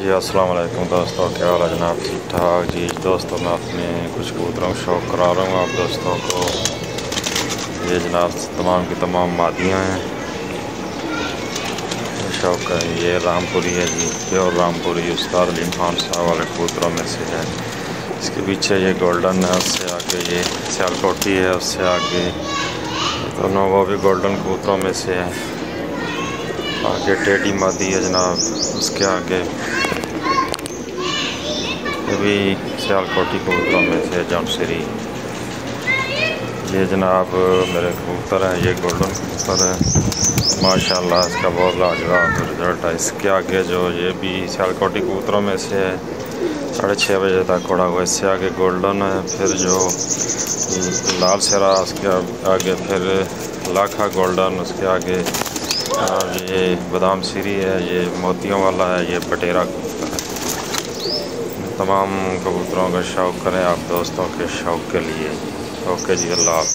जी अस्सलाम वालेकुम दोस्तों, क्या हाल है जनाब? ठीक ठाक जी। दोस्तों मैं अपने कुछ कबूतरों का शौक़ करा रहा हूँ आप दोस्तों को। ये जनाब तमाम की तमाम मादियाँ हैं। शौक़ है, ये रामपुरी है जी, प्योर रामपुरी उस्ताद अलीम खान साहब वाले कबूतरों में से है। इसके पीछे ये गोल्डन है, उससे आगे ये सियालकोटी है, उससे आगे दोनों वो भी गोल्डन कबूतरों में से है। आगे टेडी मादी है जनाब, उसके आगे ये भी सियालकोटी कबूतरों में से जौनसरी। ये जनाब मेरे कबूतर हैं, ये गोल्डन कबूतर है, माशाल्लाह इसका बहुत लाजवाब रिज़ल्ट है। इसके आगे जो ये भी सियालकोटी कबूतरों में से है, 6:30 बजे तक उड़ा हुआ। इससे आगे गोल्डन है, फिर जो लाल सिरा, उसके आगे फिर लाखा गोल्डन, उसके आगे ये बादाम सीरी है, ये मोतियों वाला है, ये बटेरा कबूतर है। तमाम कबूतरों का शौक़ करें आप दोस्तों के शौक़ के लिए। ओके जी, अल्लाह।